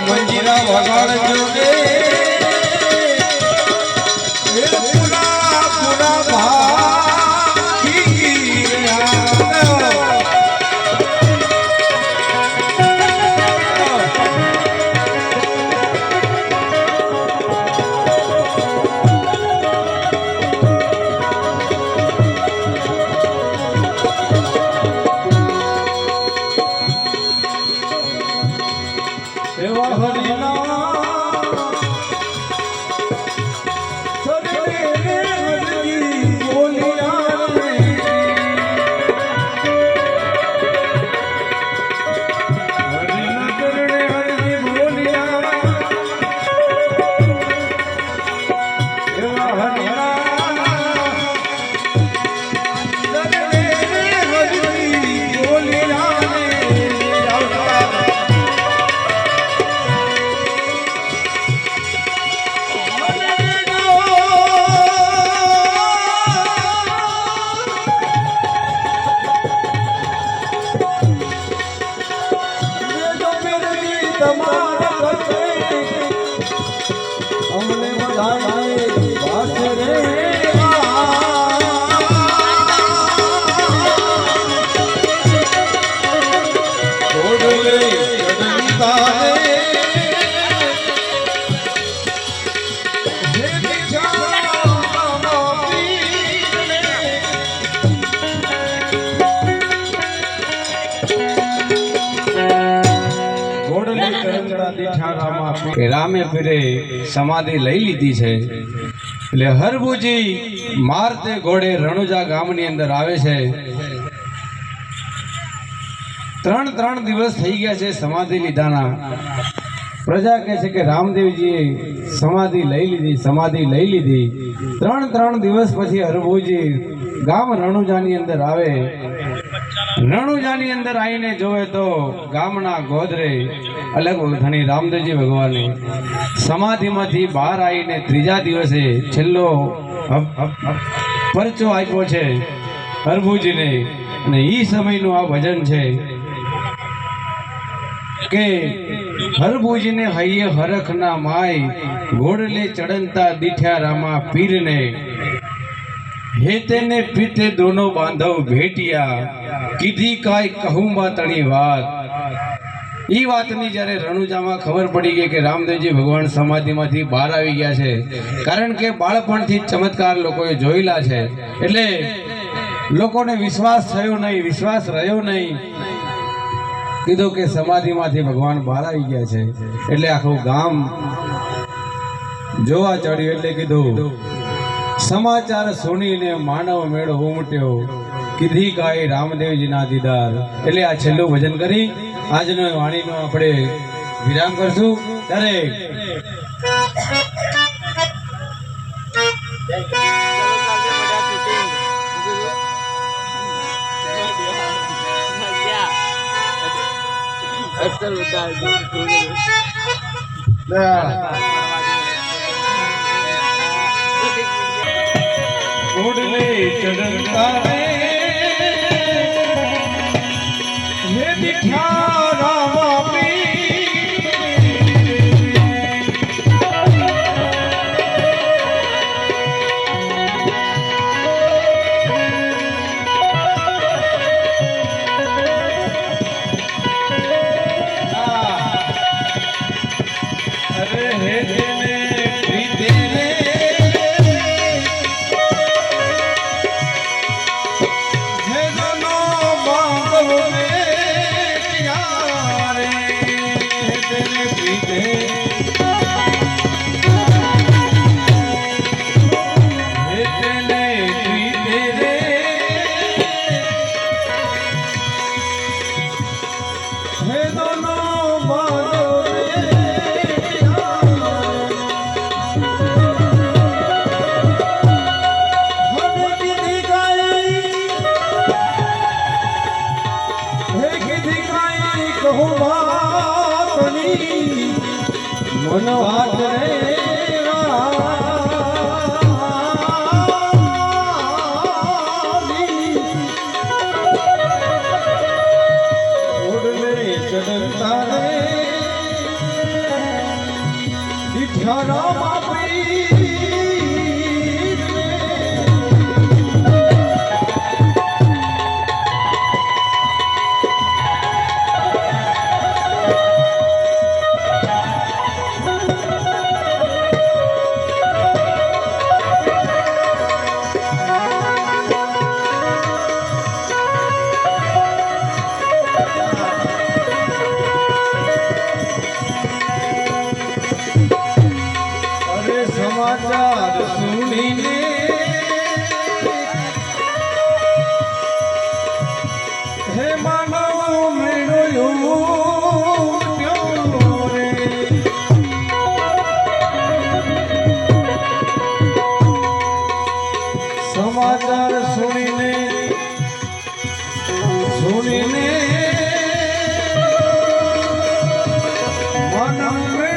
મંજીરા વગાડજો રે પૂરા પૂરા ભાગી રામે ફેરે સમાધિ લઈ લીધી છે એટલે હરભુજી મારતે ઘોડે રણુજા ગામની અંદર આવે છે. 3 દિવસ થઈ ગયા છે સમાધિ લીધાના. પ્રજા કહે છે કે રામદેવજીએ સમાધિ લઈ લીધી. 3 દિવસ પછી હરભુજી ગામ રણુજાની અંદર આવે. રણુજાની અંદર આવીને જોવે તો ગામના ગોદરે અલગ ધણી રામદેવજી ભગવાને સમાધિમાંથી બહાર આવીને 3જા દિવસે છેલ્લો પરચો આપ્યો છે હરભુજીને. અને એ સમયનું આ ભજન છે કે હરભુજીને હૈયે હરખના માય ઘોડલે ચડંતા દીઠ્યા રામા પીરને હેતે ને પીતે દોનો બાંધવ ભેટિયા કીધી કાય કહું તણી વાત. એ વાતની જ્યારે રણુજામાં ખબર પડી ગઈ કે રામદેવજી ભગવાન સમાધિમાંથી બહાર આવી ગયા છે, કારણ કે બાળપણથી ચમત્કાર લોકોએ જોયેલા છે, એટલે લોકોને વિશ્વાસ રહ્યો નહીં. કીધું કે સમાધિમાંથી ભગવાન બહાર આવી ગયા છે. એટલે આખું ગામ જોવા ચડ્યું. એટલે કીધું સમાચાર સુણીને માનવ મેળો ઉમટ્યો, કીધી ગાય રામદેવજીના દીદાર. એટલે આ છેલ્લું ભજન કરી આજનો વાણીનો આપણે વિરામ કરશું. ત્યારે ઘોડલે ચડતા રે હે દીઠા રામા હેતને પ્રીતે રે હેતનો બાંધવ મેટ્યા રે હેતને પ્રીતે મન વાત રે ઓડલે ચડતા રે દીઠારા બાપી સમાચાર સુણીને હે માનવ મેળ્યો રે સમાચાર સુણીને માનવ